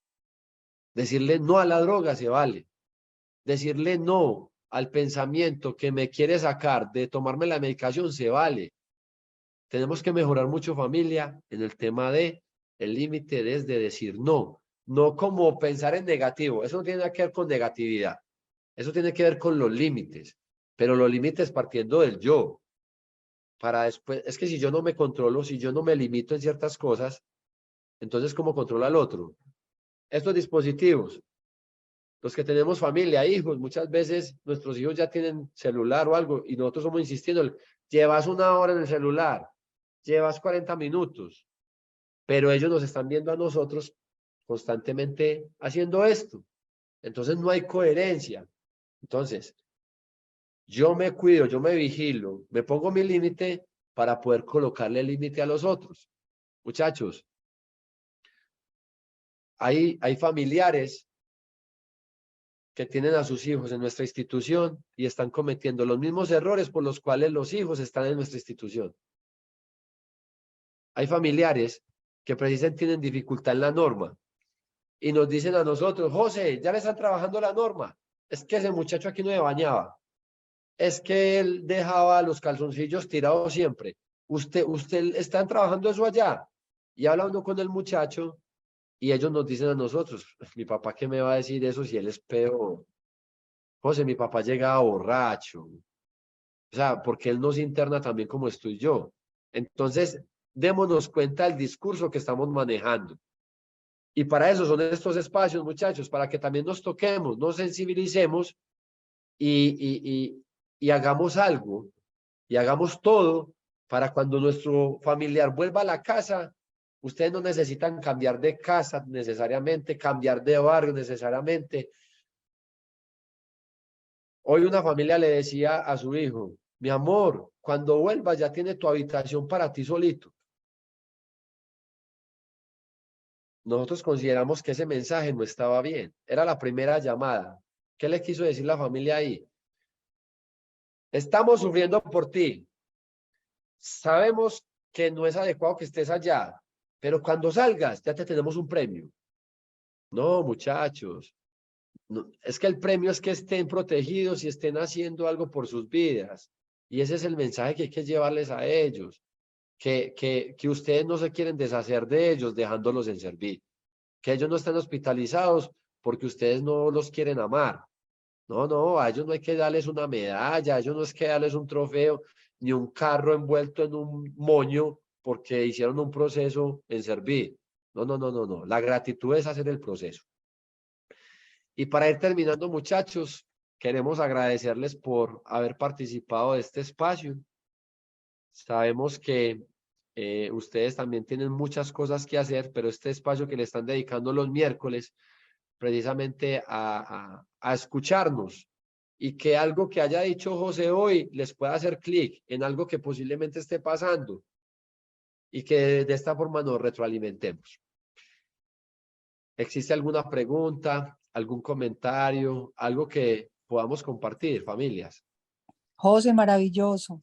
Decirle no a la droga se vale. Decirle no al pensamiento que me quiere sacar de tomarme la medicación se vale. Tenemos que mejorar mucho, familia, en el tema de el límite desde decir no. No como pensar en negativo. Eso no tiene nada que ver con negatividad. Eso tiene que ver con los límites. Pero los límites partiendo del yo. Para después, es que si yo no me controlo, si yo no me limito en ciertas cosas, entonces ¿cómo controla al otro? Estos dispositivos, los que tenemos familia, hijos, muchas veces nuestros hijos ya tienen celular o algo y nosotros somos insistiendo, llevas 1 hora en el celular, llevas 40 minutos, pero ellos nos están viendo a nosotros constantemente haciendo esto. Entonces no hay coherencia. Entonces, yo me cuido, yo me vigilo, me pongo mi límite para poder colocarle límite a los otros. Muchachos, hay familiares que tienen a sus hijos en nuestra institución y están cometiendo los mismos errores por los cuales los hijos están en nuestra institución. Hay familiares que precisamente tienen dificultad en la norma y nos dicen a nosotros, José, ya le están trabajando la norma. Es que ese muchacho aquí no se bañaba. Es que él dejaba los calzoncillos tirados siempre. Usted están trabajando eso allá. Y habla uno con el muchacho y ellos nos dicen a nosotros, mi papá, ¿qué me va a decir eso si él es peor? José, mi papá llegaba borracho. O sea, porque él nos interna también como estoy yo. Entonces, démonos cuenta del discurso que estamos manejando. Y para eso son estos espacios, muchachos, para que también nos toquemos, nos sensibilicemos y hagamos algo, y hagamos todo para cuando nuestro familiar vuelva a la casa, ustedes no necesitan cambiar de casa necesariamente, cambiar de barrio necesariamente. Hoy una familia le decía a su hijo, mi amor, cuando vuelvas ya tiene tu habitación para ti solito. Nosotros consideramos que ese mensaje no estaba bien. Era la primera llamada. ¿Qué le quiso decir la familia ahí? Estamos sufriendo por ti. Sabemos que no es adecuado que estés allá, pero cuando salgas ya te tenemos un premio. No, muchachos. No, es que el premio es que estén protegidos y estén haciendo algo por sus vidas. Y ese es el mensaje que hay que llevarles a ellos. Que ustedes no se quieren deshacer de ellos dejándolos en servir. Que ellos no están hospitalizados porque ustedes no los quieren amar. No, a ellos no hay que darles una medalla, a ellos no es que darles un trofeo, ni un carro envuelto en un moño porque hicieron un proceso en servir. No. La gratitud es hacer el proceso. Y para ir terminando, muchachos, queremos agradecerles por haber participado de este espacio. Sabemos que ustedes también tienen muchas cosas que hacer, pero este espacio que le están dedicando los miércoles precisamente a escucharnos y que algo que haya dicho José hoy les pueda hacer clic en algo que posiblemente esté pasando y que de esta forma nos retroalimentemos. ¿Existe alguna pregunta, algún comentario, algo que podamos compartir, familias? José, maravilloso.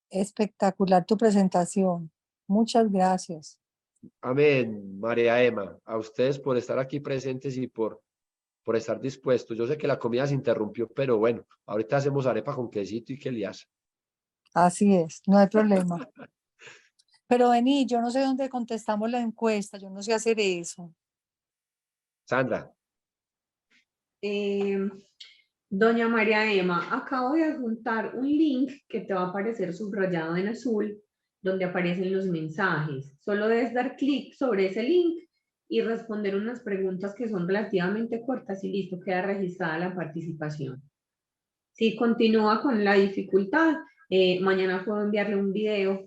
Espectacular tu presentación. Muchas gracias. Amén, María Emma. A ustedes por estar aquí presentes y por estar dispuestos. Yo sé que la comida se interrumpió, pero bueno, ahorita hacemos arepa con quesito y que lias. Así es, no hay problema. Pero vení, yo no sé dónde contestamos la encuesta, yo no sé hacer eso. Sandra. Doña María Emma, acabo de adjuntar un link que te va a aparecer subrayado en azul, donde aparecen los mensajes. Solo debes dar clic sobre ese link y responder unas preguntas que son relativamente cortas y listo, queda registrada la participación. Si continúa con la dificultad, mañana puedo enviarle un video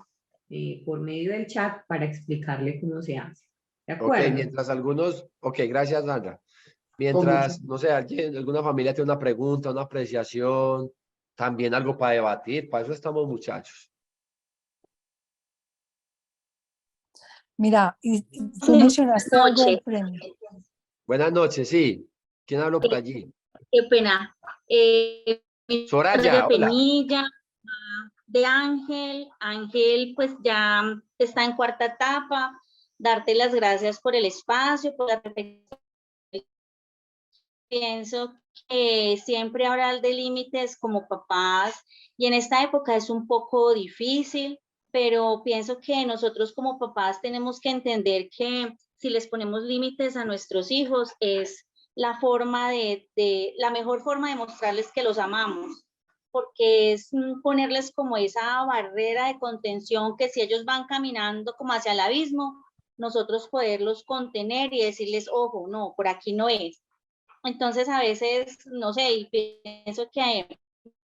por medio del chat para explicarle cómo se hace. ¿De acuerdo? Ok, mientras algunos... Ok, gracias, Sandra. Mientras, no sé, alguna familia tiene una pregunta, una apreciación, también algo para debatir, para eso estamos, muchachos. Mira, y tú mencionaste algo del Noche. premio. Buenas noches, sí. ¿Quién habló por allí? Qué pena. Soraya, hola. Penilla, de Ángel. Ángel, pues ya está en cuarta etapa. Darte las gracias por el espacio, por la reflexión. Pienso que siempre hablar de límites como papás, y en esta época es un poco difícil, pero pienso que nosotros como papás tenemos que entender que si les ponemos límites a nuestros hijos es la forma la mejor forma de mostrarles que los amamos, porque es ponerles como esa barrera de contención que si ellos van caminando como hacia el abismo, nosotros poderlos contener y decirles, ojo, no, por aquí no es. Entonces a veces, no sé, y pienso que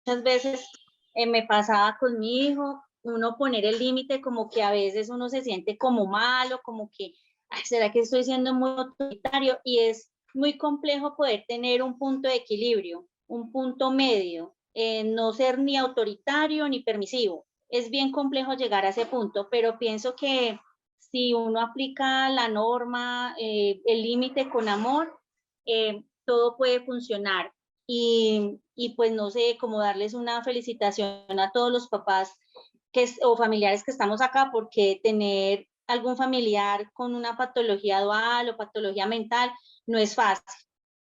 muchas veces me pasaba con mi hijo, uno poner el límite como que a veces uno se siente como malo, como que, ay, ¿será que estoy siendo muy autoritario? Y es muy complejo poder tener un punto de equilibrio, un punto medio, no ser ni autoritario ni permisivo. Es bien complejo llegar a ese punto, pero pienso que si uno aplica la norma, el límite con amor, todo puede funcionar. Y pues no sé, cómo darles una felicitación a todos los papás o familiares que estamos acá, porque tener algún familiar con una patología dual o patología mental no es fácil,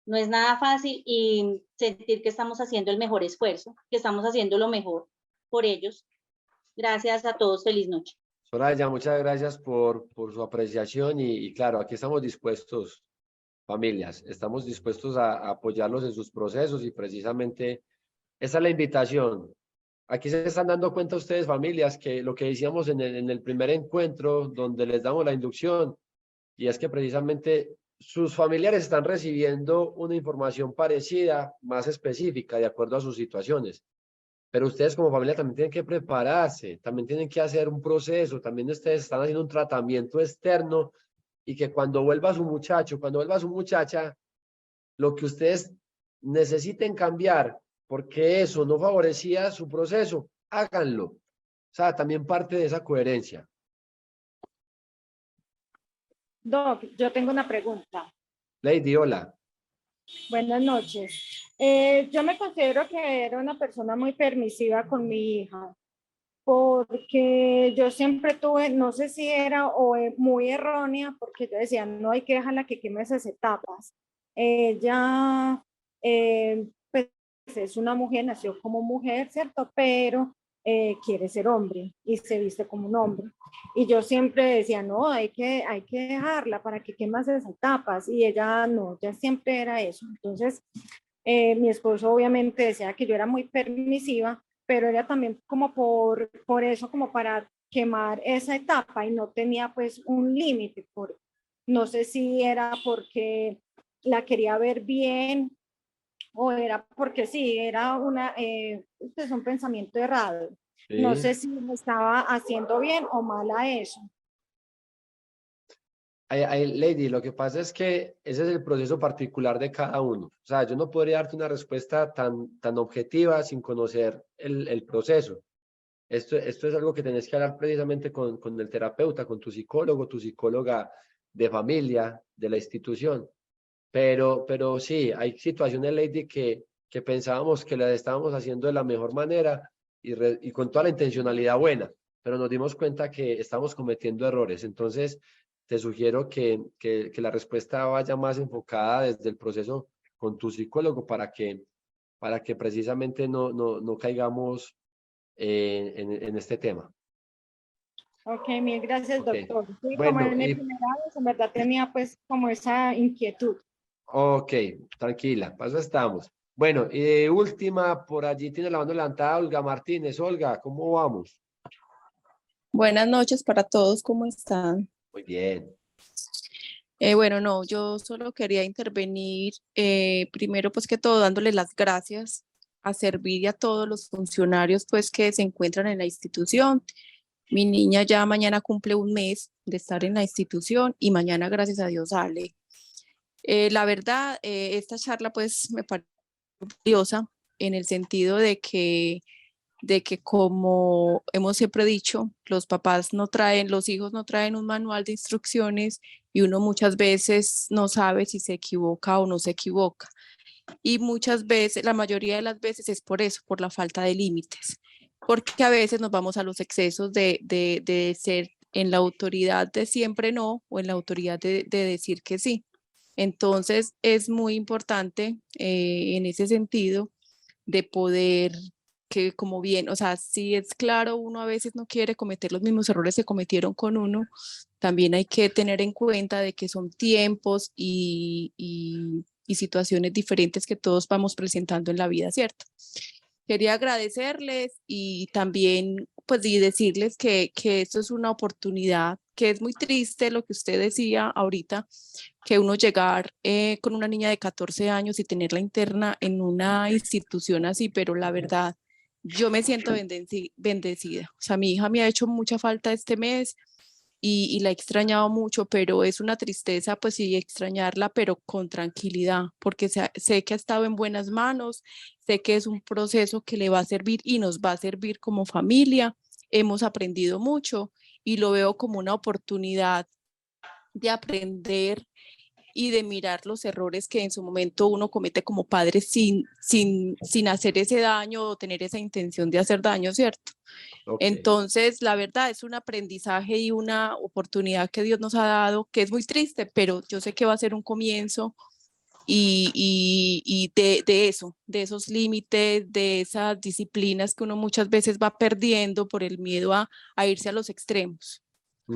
no es nada fácil, y sentir que estamos haciendo el mejor esfuerzo, que estamos haciendo lo mejor por ellos. Gracias a todos, feliz noche. Soraya, muchas gracias por su apreciación y claro, aquí estamos dispuestos, familias, estamos dispuestos a apoyarlos en sus procesos y precisamente esa es la invitación. Aquí se están dando cuenta ustedes, familias, que lo que decíamos en el primer encuentro donde les damos la inducción, y es que precisamente sus familiares están recibiendo una información parecida, más específica, de acuerdo a sus situaciones. Pero ustedes como familia también tienen que prepararse, también tienen que hacer un proceso, también ustedes están haciendo un tratamiento externo y que cuando vuelva su muchacho, cuando vuelva su muchacha, lo que ustedes necesiten cambiar, porque eso no favorecía su proceso, háganlo. O sea, también parte de esa coherencia. Doc, yo tengo una pregunta. Lady, hola. Buenas noches. Yo me considero que era una persona muy permisiva con mi hija, porque yo siempre tuve, no sé si era muy errónea, porque yo decía, no hay que dejarla que queme esas etapas. Ella, pues es una mujer, nació como mujer, ¿cierto? Pero quiere ser hombre y se viste como un hombre. Y yo siempre decía, no, hay que dejarla para que queme esas etapas. Y ella no, ya siempre era eso. Entonces, mi esposo obviamente decía que yo era muy permisiva, pero era también como por eso, como para quemar esa etapa, y no tenía pues un límite. No sé si era porque la quería ver bien o era porque sí, era pues un pensamiento errado. Sí. No sé si me estaba haciendo bien o mal a eso. Lady, lo que pasa es que ese es el proceso particular de cada uno. O sea, yo no podría darte una respuesta tan objetiva sin conocer el proceso. Esto es algo que tenés que hablar precisamente con el terapeuta, con tu psicólogo, tu psicóloga de familia, de la institución. Pero sí, hay situaciones, Lady, que pensábamos que las estábamos haciendo de la mejor manera y con toda la intencionalidad buena, pero nos dimos cuenta que estamos cometiendo errores. Entonces, te sugiero que la respuesta vaya más enfocada desde el proceso con tu psicólogo para que precisamente no caigamos en este tema. Ok, mil gracias, Ok. doctor. Sí, Bueno, como es mi y- primera vez, en verdad tenía pues como esa inquietud. Ok, tranquila, paso estamos. Bueno, y de última, por allí tiene la mano levantada Olga Martínez. Olga, ¿cómo vamos? Buenas noches para todos, ¿cómo están? Muy bien. Bueno, no, yo solo quería intervenir, primero pues que todo dándole las gracias a servir y a todos los funcionarios pues que se encuentran en la institución. Mi niña ya mañana cumple un mes de estar en la institución y mañana, gracias a Dios, sale. La verdad, esta charla pues me parece valiosa en el sentido de que como hemos siempre dicho, los papás no traen, los hijos no traen un manual de instrucciones y uno muchas veces no sabe si se equivoca o no se equivoca. Y muchas veces, la mayoría de las veces es por eso, por la falta de límites, porque a veces nos vamos a los excesos de ser en la autoridad de siempre no o en la autoridad de decir que sí. Entonces es muy importante en ese sentido de poder que como bien, o sea, si es claro, uno a veces no quiere cometer los mismos errores que cometieron con uno, también hay que tener en cuenta de que son tiempos y situaciones diferentes que todos vamos presentando en la vida, ¿cierto? Quería agradecerles y también pues y decirles que esto es una oportunidad, que es muy triste lo que usted decía ahorita, que uno llegar con una niña de 14 años y tenerla interna en una institución así, pero la verdad, yo me siento bendecida. O sea, mi hija me ha hecho mucha falta este mes y la he extrañado mucho, pero es una tristeza, pues sí, extrañarla, pero con tranquilidad, porque sé que ha estado en buenas manos, sé que es un proceso que le va a servir y nos va a servir como familia. Hemos aprendido mucho y lo veo como una oportunidad de aprender y de mirar los errores que en su momento uno comete como padre sin hacer ese daño o tener esa intención de hacer daño, ¿cierto? Ok. Entonces, la verdad es un aprendizaje y una oportunidad que Dios nos ha dado, que es muy triste, pero yo sé que va a ser un comienzo y de eso, de esos límites, de esas disciplinas que uno muchas veces va perdiendo por el miedo a irse a los extremos.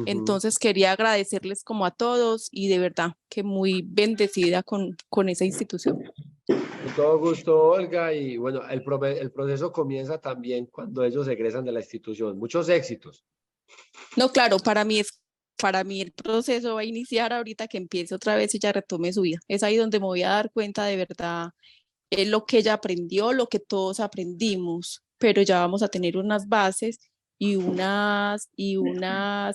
Entonces quería agradecerles como a todos y de verdad que muy bendecida con esa institución. Con todo gusto, Olga. Y bueno, el proceso comienza también cuando ellos egresan de la institución. Muchos éxitos. No, claro, para mí el proceso va a iniciar ahorita que empiece otra vez y ya retome su vida. Es ahí donde me voy a dar cuenta de verdad lo que ella aprendió, lo que todos aprendimos, pero ya vamos a tener unas bases y unas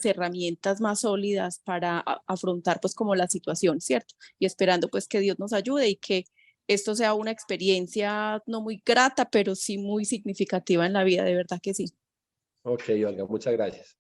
herramientas más sólidas para afrontar pues como la situación, ¿cierto? Y esperando pues que Dios nos ayude y que esto sea una experiencia no muy grata, pero sí muy significativa en la vida, de verdad que sí. Ok, Olga, muchas gracias.